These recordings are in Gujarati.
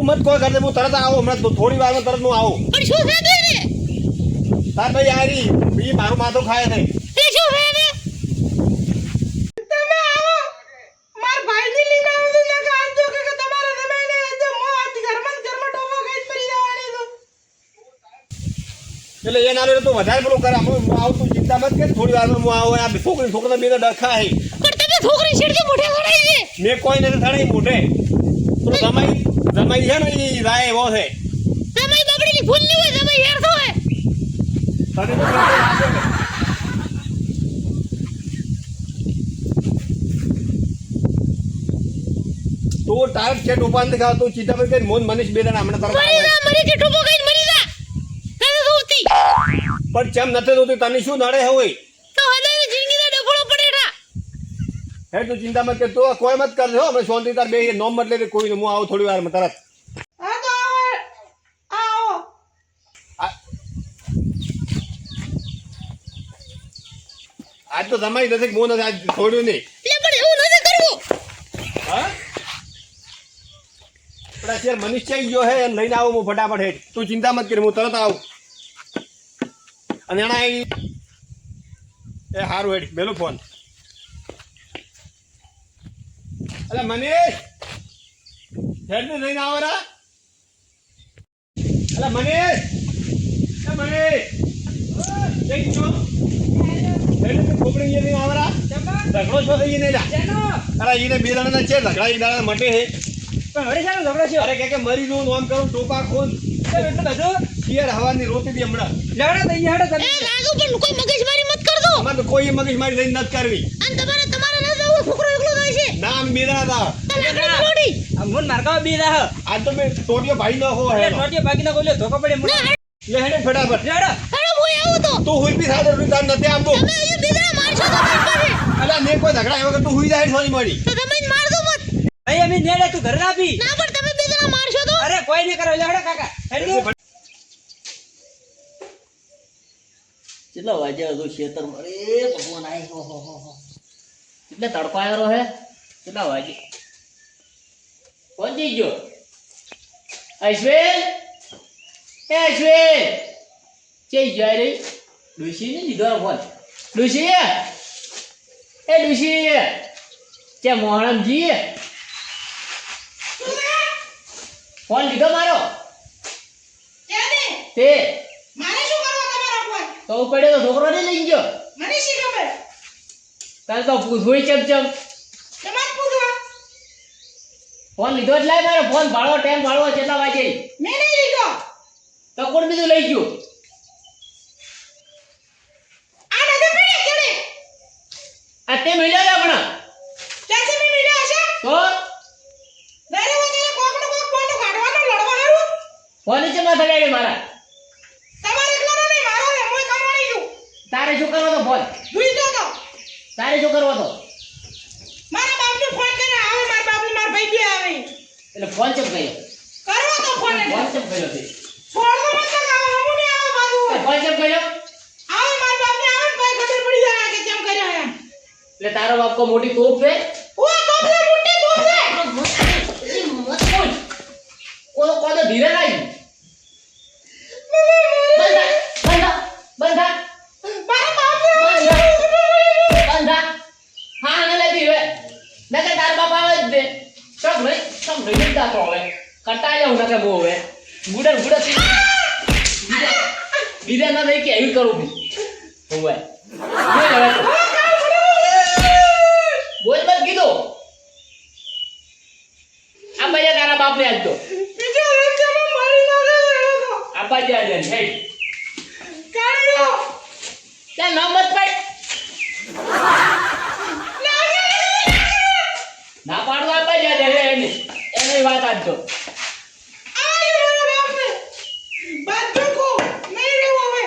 મત કોઈ કરે હું તરત આવું હમણાં થોડી વારમાં તરત હું આવું પણ શું છે ને તાર ભાઈ આરી બી મારું માથું ખાય છે તે શું છે ને તમે આવો માર ભાઈની લીને આવો તો ના કાજ જો કે તમારે જમાઈને જો મો આતી ઘરમાં ટોપો ખાઈ પડી જવાની તો એટલે એ નાલે તો વધારે પેલું કરે હું આવું તું ચિંતા મત કર થોડી વારમાં હું આવું આ છોકરા બે ડખા હે પણ તમે છોકરી છેડકે મોઢે લડાઈ છે મેં કોઈ નથી થણી મોઢે તો જમાઈ છે ને એ રાય એવો છે જમાઈ બાબડીની ભૂલ નહીં હોય જમાઈ હેર તો હોય તને તો લાગે ને તો તાર છે ટોપાન દેખાવ તો ચિંતા મત કર મોન મનીષ બે જણા હમણાં તરત મરી ના મરી કે ટોપો ખાઈ મરી જા તને જોતી પણ ચમ નથી જોતી તને શું નડે હે હોય તો હદાય જિંદગીના ડફળો પડેડા હે તું ચિંતા મત કર તો કોઈ મત કરજો અમે શાંતિ તાર બે નોમ મત લે કોઈ હું આવું થોડી વારમાં તરત હા તો આવો આજ તો જમાઈ નથી મોં નથી આજ છોડ્યું નહીં લે પણ એવું નથી કરવું હા પણ અત્યારે મનીષ ચાઈ ગયો હે એને લઈને આવું હું ફટાફટ હેઠ તું ચિંતા મત કરી હું તરત આવું અને એના એ હારું હેઠ મેલું ફોન અલે મનીષ હેઠ ને લઈને આવો રા અલે મનીષ જઈ ગયો હેઠ ને ખોપડી લઈને આવો રા ઝઘડો છો થઈ નહીં લા અરે એને બે જણા છે ઝઘડા એક દાડા મટે હે પણ હરે સાનો ઝઘડો છે અરે કે મરી જવું નામ કરું ટોપા ખોન એટલે બધું શિયર હવાની રોટી દી હમણાં લડા દઈ હેડો તમે એ લાગુ પણ કોઈ મગજમારી મત કરજો અમારે તો કોઈ મગજ મારી લઈને નથી કરવી અને તમારે ન જવું છોકરો એકલો જાય છે ના આમ બેરા હતા છોડી અમુન મારકા બી રહે આજ તો મેં ટોટિયો ભાઈ ન હો હે ટોટી બાકી ના બોલ્યો ધોકો પડે મુના લે હેડે ફટાફટ લેડો હેડો હું આવું તો તું હુઈ બી સાદો રૂતાન નથી આમ તો તમે અહીંયા બીજા મારશો તો મત કરે અલા ને કોઈ ઝઘડા આવ્યો કે તું હુઈ જાય સોની મળી તો તમે માર દો મત ભાઈ અમે નેડે તું ઘર ના પી ના પણ તમે બીજા મારશો તો અરે કોઈ નહીં કરો લેડો કાકા હેડો કેટલા વાગ્યા હતો ખેતર અરે ભગવાન આય હો એટલે તડકો આવ્યો હે કેટલા વાગે કોણ જઈ ગયો અશ્વિન એ અશ્વિન જઈ જાય રે ડુસી ને લીધો ફોન ડુસી એ ડુસી કે મોહણમજી ફોન લીધો મારો ક્યારે તે મારે શું કરવા તમારો ફોન તો પડ્યો તો છોકરો નહીં લઈ ગયો મને શી ખબર કાલ તો પૂછવું ચમચમ તમારે પૂછવા ફોન લીધો જ લાય મારો ફોન ભાડો ટાઈમ ભાડો કેટલા વાગે મેં નહીં લીધો તો કોણ બીજું લઈ ગયું આ નજર પડે કેડે આ તે મળ્યો ને આપણા ક્યાંથી મેં મળ્યા હશે તો દરે વખતે કોકનો કોક ફોન કાઢવાનો લડવા હારું ફોન છે માથા ગાડી મારા તમારે એકલાનો નહીં મારો રે મોય કમાણી છું તારે શું કરવો તો ફોન જોઈ દો તો તારે શું કરવો તો મારા બાપને ફોન કરે આવે મારા બાપને મારા ભાઈ બી આવે એટલે ફોન ચમ કર્યો કરવો તો ફોન ફોન ચમ કર્યો તે છોડ દો મત કાવ હમુને આવે બાજુ ફોન ચમ કર્યો આવે મારા બાપને આવે ભાઈ ખબર પડી જાય કે કેમ કર્યો એમ એટલે તારો બાપ કો મોટી તોપ છે ઓ તોપલે મોટી તોપલે મત બોલ કોનો ધીરે લાઈ બંધા મારા બાપને બંધા હા ને લેતી હવે નકે તાર બાપ આવે જ દે સબ નહીં જાતો હવે કટાઈ જાઉં નકે બહુ હવે ગુડર બીજા ના નહીં કે એવી કરું બી હવે બોલ બસ કીધું આ ભાઈ તારા બાપ ને આજ તો બીજો રસ્તામાં મારી નાખે તો આપા જા દે હે કાઢ્યો ચાલ નામ મત પાડ ના પાડવા આપા જા દે એને એની વાત આજ તો આય મારા બાપને બાજુ કો નહીં રહેવો હવે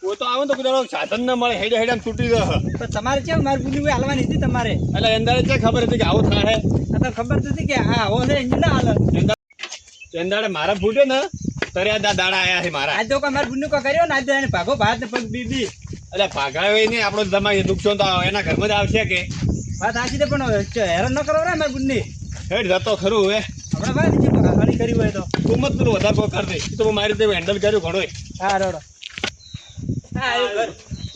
ઓ તો આવે તો કુદારો સાધન ન મળે હેડે હેડે તૂટી ગયો તો તમારે કેમ માર બુની હાલવાની હતી તમારે એટલે એંદાડે છે ખબર હતી કે આવું થાય આ તો ખબર તો હતી કે આ આવો છે એન્જિન ના હાલે એંદાડે મારા ફૂટ્યો ને તરે આ દાડા આયા છે મારા આજ તો કા માર બુની કો કર્યો ને આજ તો એને ભાગો ભાત ને પગ બીબી એટલે ભાગાવે નહીં આપણો જમાઈ નુકસાન તો એના ઘરમાં જ આવશે કે વાત સાચી છે પણ હેરાન ન કરો રે માર બુની હેડ જતો ખરું હવે હમણાં ભાઈ જેટલું ખાલી કર્યું હોય તો તું મત પેલું વધારે કોઈ કર દે એ તો હું મારી રીતે હેન્ડલ કર્યું ઘણોય હા રોડો હા આવ્યું ઘર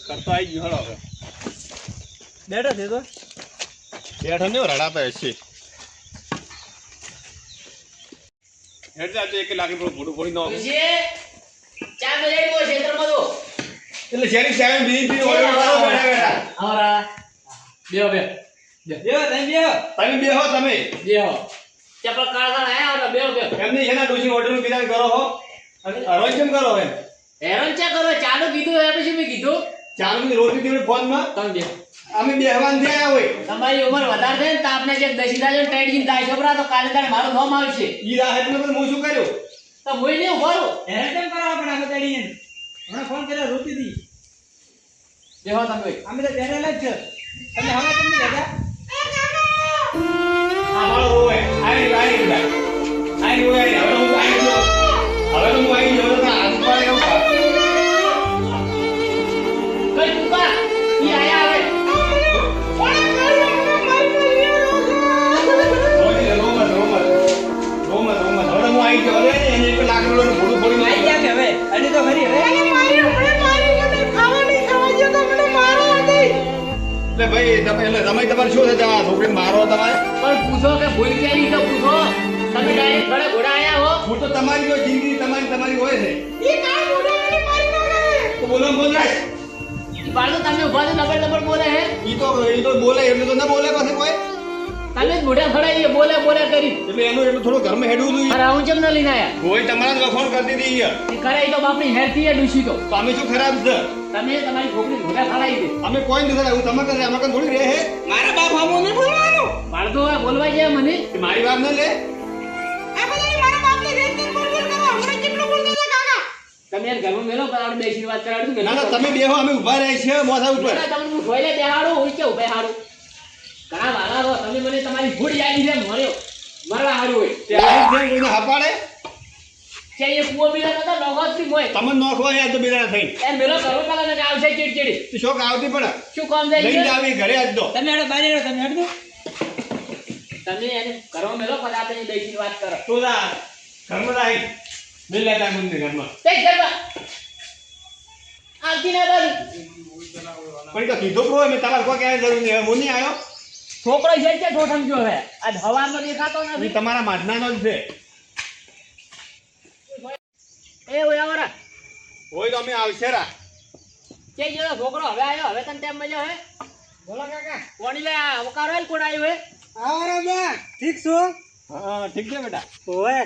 કરતો આવી ગયો હળો હવે બેઠો છે તો બેઠો ને રડાતા હશે હેડ જાતે એક લાગે પેલું મોટું ફોડી નો ચા મેળવી બોલ ક્ષેત્રમાં તો એટલે શેરી સાહેબ બીજી ઓર્ડર કરો બેઠા બેઠા આવરા બેહો બે બેહો તમે બેહો તમે બેહો તમે બેહો ચપલ કાળા આયા આવરા બેહો બે એમની છે ને ડોશી ઓર્ડર નું વિધાન કરો હો અને અરોજ કેમ કરો એમ હેરાન ચા કરો ચાલુ કીધું એ પછી મેં કીધું ચાલુ ની રોટી દીવડે ફોન માં તમે બેહો અમે બેહવાન થયા હોય તમારી ઉંમર વધારે થાય ને તો આપણે જે દસીદા જો ટેડ ગીન થાય છોકરા તો કાલે તારે મારું નામ આવશે ઈ રાહત ને પણ હું શું કર્યું તો મોઈ ને ઉભારો હેરાન કેમ કરો આપણે આખો દાડી હમણાં ફોન કર્યો રોતી હતી બેહો તમે અમે તો બેઠેલા જ છે તમે હવે કેમ નહીં બેઠા આ મારો રોવે આઈ રોવે હવે હું આવી ગયો હવે તો હું આવી ગયો તો હાથ પાડે એવું ખા કઈ કુકા ઈ આયા હવે હવે હું આવી ગયો હવે એને એક લાકડું ને ભૂડું ભૂડું આવી ગયા કે હવે અને તો ખરી હવે એટલે ભાઈ તમે એટલે તમે તમારે શું છે આ છોકરીને મારો તમારે પણ પૂછો કે ભૂલ કેરી તો પૂછો તમે ડાયરેક્ટ ઘરે ઘોડા આયા હો હું તો તમારી જો જિંદગી તમારી હોય છે તો બોલો બોલ રાખ ઈ બાળકો તમે ઉભા છો ડબલ બોલે હે ઈ તો બોલે એટલે તો ના બોલે પાસે કોઈ તમે જ મોઢા ખડાઈએ બોલે કરી એટલે એનું એટલું થોડું ઘરમાં હેડવું જોઈએ અરે હું ચમ ન લઈને આયા કોઈ તમારા જ વખોણ કરી દીધી યાર એ કરે ઈ તો બાપની હેરથી એ ડૂસી તો તો અમે શું ખરાબ છે તમે તમારી છોકરી મોઢા ખડાઈ દે અમે કોઈ નથી એવું તમે કરે અમે કઈ થોડી રહે હે મારા બાપ આમો નહીં બોલવાનું બાળકો આ બોલવા જાય મને કે મારી વાત ન લે તમે યાર ઘરમાં મેલો પણ આપણે બેસીને વાત કરાડું કે ના ના તમે બેહો અમે ઊભા રહે છે મોઢા ઉપર તમને હું જોઈ લે બેહાડું હું કે ઉભે હાડું ઘણા વાલા હો તમે મને તમારી ભૂડ યાદી છે મર્યો મરવા હાડું હોય ત્યારે જેમ કોઈને હપાડે કે એ કુવો બીલા નતા નોખોત્રી મોય તમને નોખવા યાદ તો બેરા થઈ એ મેલો કરો કાલા ને આવશે ચીડચીડી તો શોક આવતી પડે શું કામ જાય લઈને છે આવી ઘરે આજ દો તમે હેડો બહાર હેડો તમે હેડો તમે એને ઘરમાં મેલો પછી આપણે બેસીને વાત કરો તો જા ઘરમાં રાઈ મિલ લેતા મુંને ઘરમાં તે ઘરમાં આવતી ના બાજુ પણ તો કીધું પ્રો મેં તમારે કોઈ કહેવાની જરૂર નહીં હવે હું નહીં આવ્યો છોકરો છે કે ઠોઠમ જો હે આ હવામાં દેખાતો એ નથી તમારા માટનાનો જ છે એ ઓય આવરા હોય તો અમે આવશે રા કે જેલો છોકરો હવે આવ્યો હવે તને ટાઈમ મળ્યો હે બોલો કાકા કોણી લે આ વકારો હે કોણ આવ્યો હે આવરો બા ઠીક છો હા ઠીક છે બેટા ઓય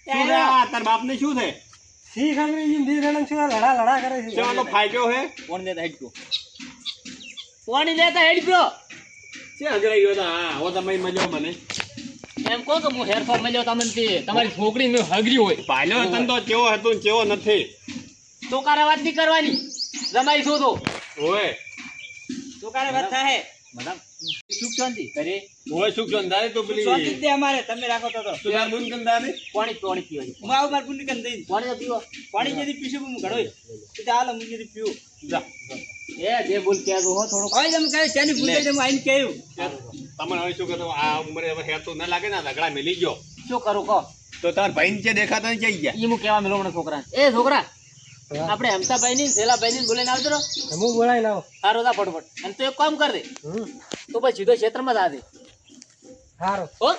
શું છે આ તાર બાપને શું છે ઠીક અંગ્રેજી દી રણંગ શું લડા કરે છે ચાલો ફાટ્યો હે કોણ દેતા હેડકો કોણી લેતા હેડકો છે હજરાઈ ગયો તો હા હો તમે મજો મને એમ કહો કે હું હેરફોર મળ્યો તમને તે તમારી છોકરી મે હગરી હોય પાલ્યો હતો ને તો કેવો હતો ને કેવો નથી તો કારે વાત નહીં કરવાની રમાઈ છો તો હોય તો કારે વાત થાય મતલબ સુખ શાંતિ કરે હોય સુખ સંધારે તો શાંતિ પેલી દે અમારે તમે રાખો તો તું તાર બુન કંદાને પાણી પીવો છે હું આવું માર પુણ્ય કન દઈ પાણી તો પીવો પાણી જેદી પીશું હું ઘડોય તો હાલ હું જેદી પીવું જા એ જે બોલ કે હો થોડો હવે તમે કહે ચાની ભૂલ થઈ તમે આઈને કહ્યું તમને હવે શું કહેતો આ ઉંમરે હવે હેર તો ન લાગે ને લગડા મેલી ગયો શું કરું કહો તો તાર ભાઈ છે દેખાતા ને જઈ ગયા ઈ હું કેવા મેલો મને છોકરા એ છોકરા આપણે હમતાભાઈ ની શેલાભાઈ ની બોલાઈને આવજો રો હું બોલાઈ લાવો સારો તા ફટફટ અને તો એક કામ કર દે તો પછી સીધો ક્ષેત્રમાં જ આ દે હારો હો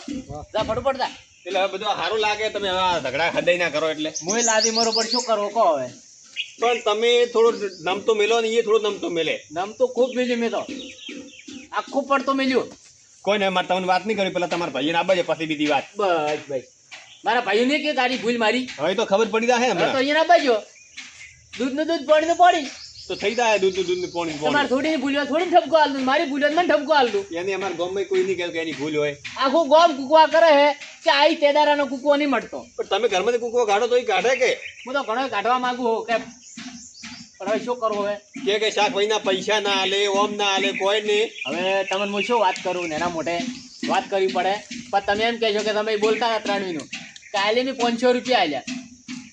જા ફટફટ જા એટલે હવે બધું સારું લાગે તમે હવે આ ઝઘડા ખડાઈ ના કરો એટલે મોય લાદી મરો પર શું કરવો કહો હવે પણ તમે થોડું નમતો મેલો ને એ થોડું નમતો મેલે નમ તો ખૂબ મેલ્યું મેં તો આખું પડતો મેલ્યું કોઈ ને મારે તમને વાત નહીં કરી પેલા તમારા ભાઈને આબાજે પછી બીજી વાત બસ ભાઈ મારા ભાઈઓને કે તારી ભૂલ મારી હવે તો ખબર પડી જાય હવે તો હમણાં અહીંયા બાજુ દૂધનું દૂધ પાણીનું પાણી તો થઈ જાય દૂધ પોણી તમારે થોડી ભૂલ્યો થોડી ઠપકો હાલ દઉં મારી ભૂલ્યો મને ઠપકો હાલ દઉં એને અમારા ગામમાં કોઈ નહીં કહે કે એની ભૂલ હોય આખું ગોમ કુકવા કરે હે કે આઈ તેદારાનો કુકવો નહીં મળતો પણ તમે ઘરમાંથી કૂકવો કાઢો તો એ કાઢે કે હું તો ઘણો કાઢવા માંગુ હો કે પણ હવે શું કરવું હવે કે શાક ભાઈના પૈસા ના આલે ઓમ ના આલે કોઈ નહીં હવે તમને હું શું વાત કરું ને એના મોઢે વાત કરવી પડે પણ તમે એમ કહેશો કે તમે બોલતા હતા 3 મહિનું કાલે મેં 500 રૂપિયા આલ્યા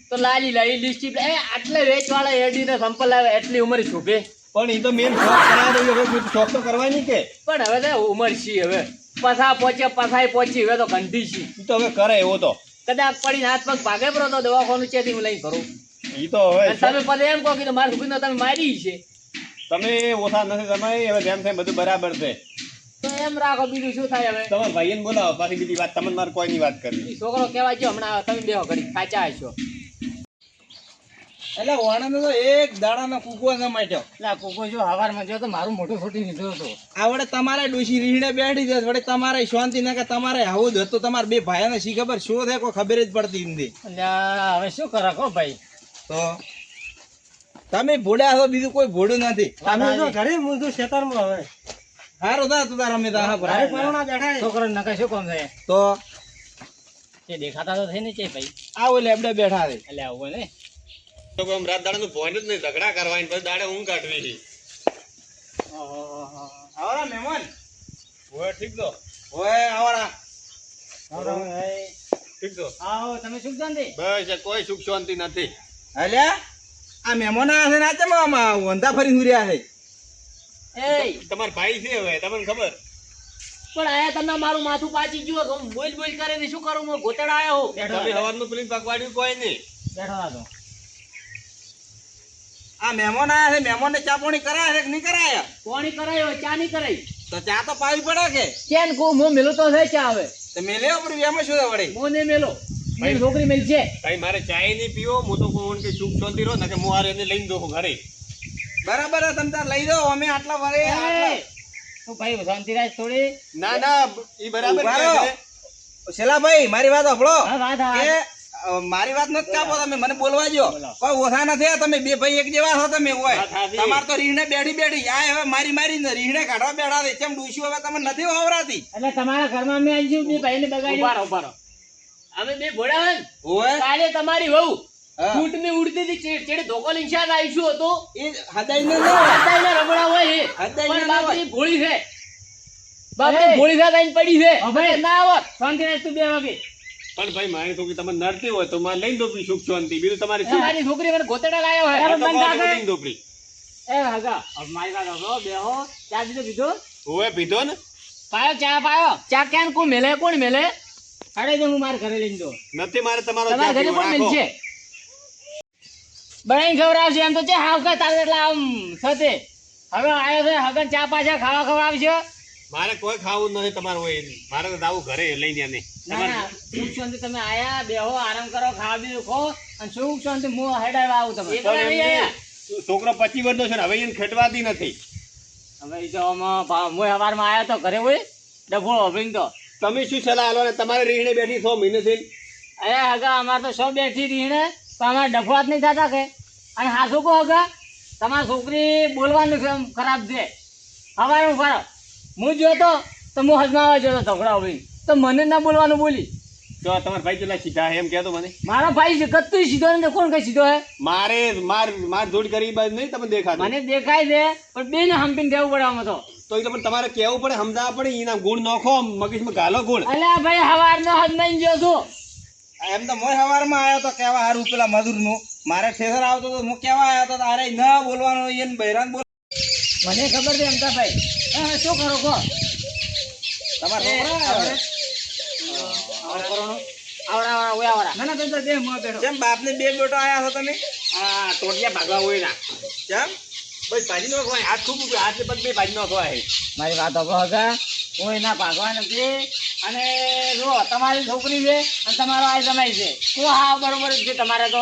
તો લાલી લાવી લિસ્ટ એ આટલે વેચવાળા એડી ને સંપલ આવે એટલી ઉંમર શોભે પણ એ તો મેન શોખ કરાવે તો હવે શોખ તો કરવા નહીં કે પણ હવે તો ઉંમર છી હવે પસાય પહોંચી હવે તો ઘંટી છે ઈ તો હવે કરે એવો તો કદાચ પડીને હાથ પગ ભાગે પડો તો દવાખાનું ચેતી હું લઈને કરું ઈ તો હવે અને તમે પછી એમ કહો કે મારા છોકરીને તમે મારી છે તમે ઓછા નથી તમે હવે જેમ થાય બધું બરાબર છે તો એમ રાખો બીજું શું થાય હવે તમારા ભાઈને બોલાવો પાછી બીજી વાત તમને મારે કોઈની વાત કરવી ઈ છોકરો કહેવાય છે હમણાં તમે બેહો ઘડી ખાચા હશો એટલે વાણાનો તો એક દાડાનો કૂકો ન માટ્યો. એટલે આ કુકો જો હવારમાં જો તો મારું મોટું છોટી લીધું હતું આ વડે તમારે ડોશી રીહડે બેઠી છે વડે તમારે શાંતિ ના કે તમારે આવું જ હતું તમારે બે ભાઈઓને શી ખબર શું થાય કોઈ ખબર જ પડતી નથી. એટલે હવે શું કરો કહો ભાઈ તો તમે ભોડ્યા છો બીજું કોઈ ભોડું નથી. તમે જો ઘરે મૂંધું ખેતરમાં હવે હારું થા તું તારા રમેતા હા ભરાય. છોકરો નકા શું કામ છે તો તે દેખાતા તો થઈ ને છે ભાઈ આવો લેબડે બેઠા છે. એટલે આવું ને તો આમ રાત દાડાનું ભોન જ નહીં ઝઘડા કરવાની પછી દાડે ઊંઘ કાઢવી છે આવરા મહેમાન ઓય ઠીક તો ઓય આવરા ઠીક તો આવો તમે શું જાણતી બસ આ કોઈ સુખ શાંતિ નથી અલ્યા આ મહેમાન આ છે ના ચમ વંધા ફરી હુર્યા છે. એ તમારા ભાઈ છે હવે તમને ખબર પણ આયા તમે મારું માથું પાછી ગયું તો બોલ બોલ કરે ને શું કરું હું ગોતડા આયો હું તમે હવારનું પેલી પકવાડ્યું કોઈ નહીં બેઠો હતો આ મહેમાન આયા છે મહેમાનને ચા પાણી કરાયા છે કે નહીં કરાયા? કોણી કરાયો ચા નહીં કરાઈ તો ચા તો પાવી પડે કે કેન કો મો મેલો તો છે ચા હવે તો મેલે આપણે એમાં શું છે વળી? મોને મેલો મારી છોકરી મેલ છે ભાઈ મારે ચાય નહીં પીવો હું તો કોણ કે સુખ શાંતિ રહો ને કે હું હારે એને લઈને દઉં ઘરે બરાબર છે, તમે તાર લઈ દો અમે આટલા વરે તું ભાઈ શાંતિ રાખ થોડી ના ના ઈ બરાબર ઉભા કહે રહો. છે. શેલા ભાઈ મારી વાત સાંભળો હા વાત કે મારી વાત નથી કાપો તમે મને બોલવા દો. કોઈ ઓછા નથી આ તમે બે ભાઈ એક જેવા છો તમે હોય વાત સાચી. તમાર તો રીહને બેઠી આ હવે મારી ને રીહને કાઢવા બેઠા છે કેમ ડૂસ્યું હવે તમને નથી વાવરાતી એટલે તમારા ઘરમાં મેં આવી બે ભાઈને બગાડ્યું ઉભારો અમે બે ભોળા હન હોય કાલે તમારી વહુ હા. ફૂટની ઉડતી હતી ચેડે ધોકો નિશાન આવીશું હતો એ હદાઈ ને ના હદાઈને રબડા હોય એ હદાઈને પણ ના બાપની ભોળી છે બાપની ભોળી છે આઈને પડી છે હવે ના આવત શાંતિ રાખ તું બે વાગે પણ ભાઈ મારી છોકરી તમને નડતી હોય તો મારે લઈને દો સુખ શાંતિ બીજું તમારી શું મારી છોકરી મને ગોતેડા લાયો આ હોય તો કોણ લઈને દો પ્રી એ હગા હવે મારી વાત હગો બેહો ચા પીધો ઓય પીધો ને પાયો ચા કેન કોણ મેલે અરે જો હું મારા ઘરે લઈને દો નથી મારે તમારો તમારા ચા ઘરે પીવો, કોણ રાખો. મેલશે બનાવીને ખવડાવશે એમ તો છે હાવ કા તારે એટલે આમ થતે હવે આવ્યો છે હગન ચા પાછા ખાવા ખવડાવશે મારે કોઈ ખાવું જ નથી તમારું હોય મારે તો દાવું ઘરે લઈને આને ના ના સુખ શાંતિ તમે આયા બેહો આરામ કરો ખાવા બીજું ખો અને સુખ શાંતિ હું હેડાવા આવું તમે પણ એમને છોકરો 25 વર્ષનો છે ને હવે એને ખેટવાતી નથી હવે ઈ તો હું સવારમાં આયા તો ઘરે હોય ડફોળો અભિન તો તમે શું સલાહ આલો ને તમારે રીહણે બેઠી 100 મહિનેથી અરે હગા અમારે તો સૌ બેઠી રહીને તો અમારે ડફોળા જ નહીં થતા કે અને હાસુ કહો હગા તમારી છોકરી બોલવાનું છે એમ ખરાબ છે હવારું ફરો હું જોતો તો હું હજમાવા જોતો ઝઘડા હોય તો મને ના બોલવાનું બોલી તો તમારા ભાઈ કેટલા સીધા હે એમ કહેતો મને મારો ભાઈ છે કતું સીધો ને કોણ કઈ સીધો હે મારે માર જોડ કરી બાદ નહીં તમને દેખાતું મને દેખાય છે પણ બેને હંપીને દેવું પડે આમાં તો એ તો પણ તમારે કહેવું પડે સમજાવવા પડે એના ગુણ નાખો મગજમાં ગાલો ગુણ અલ્યા ભાઈ હવારનો હજમાઈને ગયો છું એમ તો મોય સવારમાં આવ્યો તો કેવા હારું પેલા મધુરનું મારે ઠેસર આવતો તો હું કેવા આવ્યો તો અરે ન બોલવાનું એને બૈરાન બોલ મને ખબર છે અમતાભાઈ શું કરો કહો તમારા છોકરા ના ના તો દે મોં બેઠો જેમ બાપને બે બેટો આયા છો તમે આ ટોટિયા ભાગવા હોય ના કેમ ભાઈ ભાજી નો ખવાય હાથ ખૂબ હાથ પગ બે ભાજી નો ખવાય મારી વાત હવે હગા હું એના ભાગવા નથી અને જો તમારી છોકરી છે અને તમારો આ જમાઈ છે તો હા બરોબર જ છે તમારે તો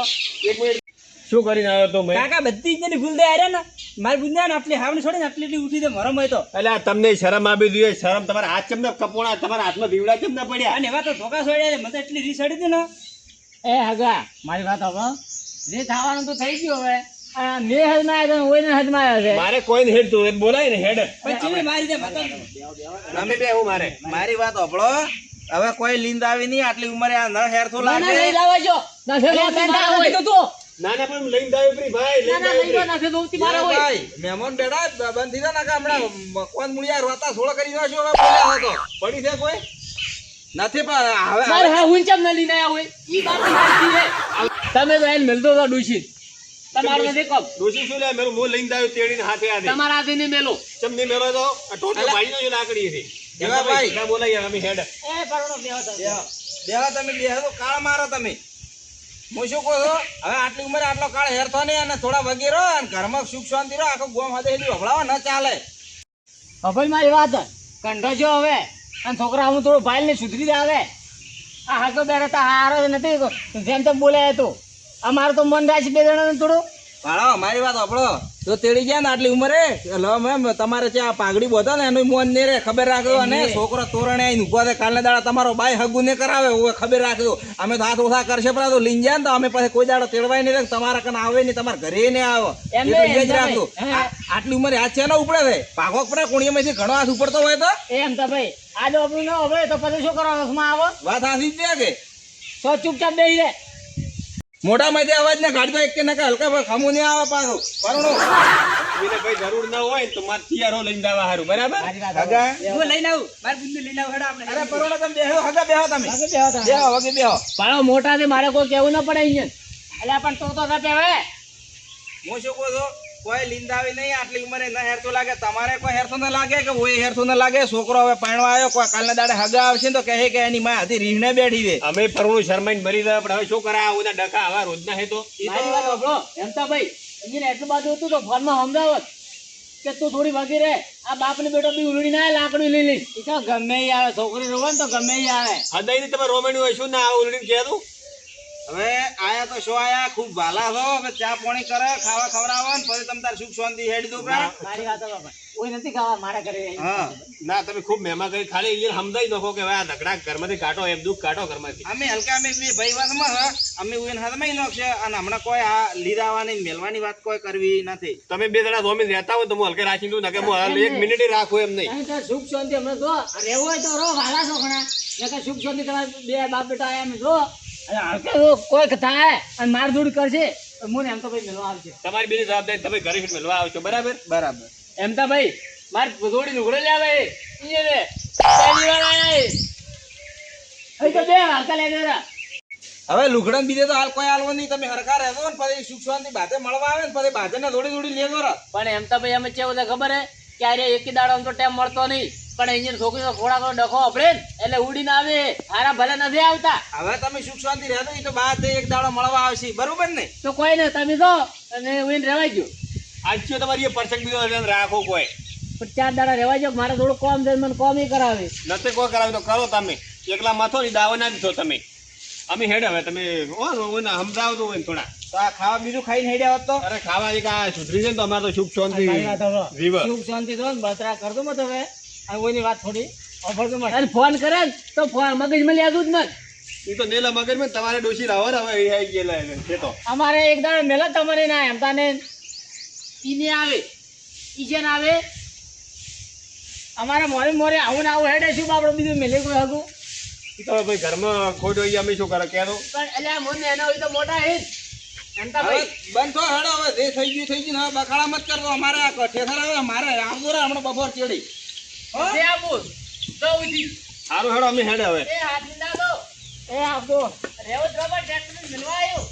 એક મિનિટ શું કરીને આવ્યો તો મેં કાકા બધી જ ભૂલ દે આર્યા ને મારી બુંદા ને આટલી હાવને છોડીને આટલી ઉઠી દે મરમ હોય તો એટલે આ તમને શરમ આવી જોઈએ શરમ તમારા હાથ ચમ ના કપોણા તમારા હાથમાં દીવડા ચમ ના પડ્યા અને એવા તો ધોકા છોડ્યા મને તો એટલી રી ચડી હતી ને એ હગા મારી વાત હવે જે થવાનું તો થઈ ગયું હવે આ મેં હજમાં આવ્યો તો ઓઈને હજમાં આવ્યો છે મારે કોઈ હેડ તું એમ બોલાય ને હેડ પણ ચીવી મારી દે તમે બે હું મારે મારી વાત હોભળો હવે કોઈ લીંદ આવી નહીં આટલી ઉંમરે આ ન હેરથું ના ના લઈ લાગે લાવો છો નથી ના ના પણ લઈને જાવ પ્રી ભાઈ લઈને જાવ નથી દોતી મારા હોય ભાઈ મહેમાન બેઠા બંધ થઈ જાય ને કે હમણાં કોણ મુળિયા રોતા સોળો કરી નાખ્યો હવે બોલ્યા હતો પડી છે કોઈ નથી પણ હવે મારે હા હું ચમ ન લઈને આવ્યા હોય ઈ વાત સાચી છે તમે તો એને મિલતો તો ડૂસી તમારું નથી કપ ડોશી શું લે મેરું મોં લઈને જાવ તેડીને હાથે આદે તમારા હાથે નહીં મેલો ચમ નહીં મેલો તો આ ટોટલ ભાઈ નો લાકડી છે જેવા ભાઈ બધા બોલાય અમે હેડ એ પરોણો બેહો તમે. બેહો તમે બેહો તો કાળ મારો તમે હું શું કહું છું હવે આટલી ઉંમરે આટલો કાળ હેરતો નહીં અને થોડા વગેરે અને ઘરમાં સુખ શાંતિ રહો આખો ગોમ હાથે હભળાવો ન ચાલે હવે મારી વાત કંઠો છો હવે અને છોકરા હું થોડું ભાઈ ને સુધરી દે આવે આ હાકો બેઠા તા હારો નથી જેમ તેમ બોલાય તો અમારું તો મન રાશી બે જણા થોડું ભાડો મારી વાત સાંભળો જો તેડી ગયા ને આટલી ઉંમરે લો મેમ તમારે ત્યાં પાઘડી બોધો ને એનું મોન નહીં રે ખબર રાખજો અને છોકરો તોરણે આવીને ઉભો થાય કાલના દાડા તમારો ભાઈ હગું ને કરાવે ઓય ખબર રાખજો અમે તો હાથ ઓછા કરશે પણ આ તો લઈને જાય ને તો અમે પછી કોઈ દાડો તેડવાય નહીં રે તમારા કને આવે નહીં તમારા ઘરે નહીં આવે એમ એટલું નહીં, એ જ એમ રાખજો નહીં. આટલી ઉંમરે હાથ છે ને ઉપડે છે પાઘો પડે કોણીયામાંથી ઘણો હાથ ઉપડતો હોય તો એમ તો ભાઈ આ જો આપણું ન હવે તો પછી શું કરવાનું આવો વાત હાથી જ છે કે તો ચૂપચાપ બેસી રહે મોઢામાંથી અવાજ ને ગાડી તો એક કે નકા હલકા ભાઈ ખમું નહીં આવે પાછું પરણો એને કઈ જરૂર ના હોય ને તો મારે તૈયાર હો લઈને જવા હારું બરાબર મારી વાત હગા હું લઈને આવું મારી બુદ્ધિ લઈને આવું હેડો આપણે અરે પરણો તમે બેહો હગા બેહો તમે વાગે બેહો તમે. બેહો વગે બેહો પાડો મોટા છે મારે કોઈ કેવું ના પડે અહીંયા એટલે પણ તો ના પહેવે હું શું કહું છું કોઈ લીંદાવી નહીં આટલી ઉંમરે ન હેરતો લાગે તમારે કોઈ હેરતો ન લાગે કે ઓય હેરતો ન લાગે છોકરો હવે પાણવા આવ્યો કોઈ કાલના દાડે હગા આવશે ને તો કહે કે એની માં હતી રીહને બેઠી છે અમે પરણું શરમાઈને મરી રહ્યા પણ હવે શું કરા આવું ડખા આવા રોજના હે તો મારી વાત સાંભળો એમ તો ભાઈ અહીંયા એટલું બધું હતું તો ફોનમાં સમજાવત કે તું થોડી ભાગી રહે આ બાપ ને બેટો બી ઉલડી ના આવે લાકડું લઈ લઈ એ તો ગમે ઈ આવે છોકરી રોવે ને તો ગમે ઈ આવે હદાઈ ની તમે રોમેણી હોય શું ના આવું ઉલડીને કહેતું હવે આયા તો શું આયા ખૂબ ભાલા છો હવે ચા પાણી કરે ખાવા ખવડાવો ને પછી તમે તાર સુખ શાંતિ હેડી દો મારી વાત સાંભળો ભાઈ કોઈ નથી ખાવા મારા ઘરે હા ના તમે ખૂબ મહેમા કરી ખાલી અહીંયા સમજાઈ નાખો કે હવે આ ઝઘડા ઘરમાંથી કાઢો એમ દુઃખ કાઢો ઘરમાંથી અમે હલકા અમે બે ભાઈ વાતમાં અમે ઉઈને હાથમાં નાખશે અને હમણાં કોઈ આ લીરાવાની મેલવાની વાત કોઈ કરવી નથી તમે બે જણા રોમીને રહેતા હોય તો હું હલકે રાખી દઉં ને કે હું હાલ એક મિનિટ રાખું એમ નહીં અહીં તો સુખ શાંતિ હમણાં જો આ રહેવું હોય તો રહો વાલા છોકરા નકર સુખ શાંતિ તમારે બે બાપ બેટા આયા એમ જો અને હલકે જો કોઈ થાય અને મારધૂડ કરશે તો મને એમ તો ભાઈ મેળવા આવશે તમારી બીજી જવાબદારી તમે ઘરે મળવા આવશો બરાબર બરાબર એમ તો ભાઈ મારે થોડી લુગડે લે ભાઈ ઈ રે પહેલી વાર આયા એ. અહીં તો બે હલકા લે જરા હવે લુગડન બીજે તો હાલ કોઈ હાલવો નહીં તમે હરખા રહેજો ને પછી સુખ શાંતિ બાતે મળવા આવે ને પછી બાતે ને દોડી દોડી લેજો રા પણ એમ તો ભાઈ અમે કેવું છે ખબર હે કે અરે એકી દાડો આમ તો ટાઈમ મળતો નહીં પણ અહીંયા છોકરીનો થોડાક ડખો આપડે ને એટલે ઉડીને આવે હારા ભલે નથી આવતા હવે તમે સુખ શાંતિ રહેજો એ તો બાદ એક દાડો મળવા આવશે બરોબર ને તો કોઈ નહીં તમે તો અને ઉઈને રહેવાય ગયો આજથી તમારી એ પરસેન્ટ બીજો રાખો કોઈ પણ 4 દાડા રહેવાય ગયો મારે થોડું કોમ છે મને કોમ ય કરાવે નથી કોઈ કરાવે તો કરો તમે એકલા માથો ની દાવો ના દીધો તમે અમે હેડ હવે તમે સમજાવતો હોય ને થોડા તો આ ખાવા બીજું ખાઈને હેડ્યા હોત તો અરે ખાવા એક આ સુધરી જાય ને તો અમારે તો સુખ શાંતિ જીવ સુખ શાંતિ તો બતરા કરતો મત હવે આ કોઈની વાત થોડી અફરતો મત અને ફોન કરે ને તો ફોન મગજમાં લેતું જ મત એ તો નેલા મગર માં તમારે ડોસી રાવો ને હવે એ આવી ગયેલા છે તો અમારે એક દાડો મેલા તમારે ના એમ તાને ઈને આવે ઈજન આવે અમારે મોરે મોરે આવું ને આવું હેડે શું આપણે બીજું મેલે કોઈ હગું ઈ તો હવે ભાઈ ઘરમાં ખોટ હોય અમે શું કરે કહેતો પણ એટલે આ મને એના હોય તો મોટા હે જ. એમ તો હવે ભાઈ બંધ થો હેડો હવે જે થઈ ગયું હવે બખાડા મત કરતો અમારે આ ઠેસર આવે મારે આવજો રે હમણાં બપોર ચડી હો જે આપું તો ઉઠી સારું હેડો અમે હેડે હવે એ હાથ ના દો એ આપો રેવો દ્રબર ટ્રેક્ટર મિલવા આવ્યો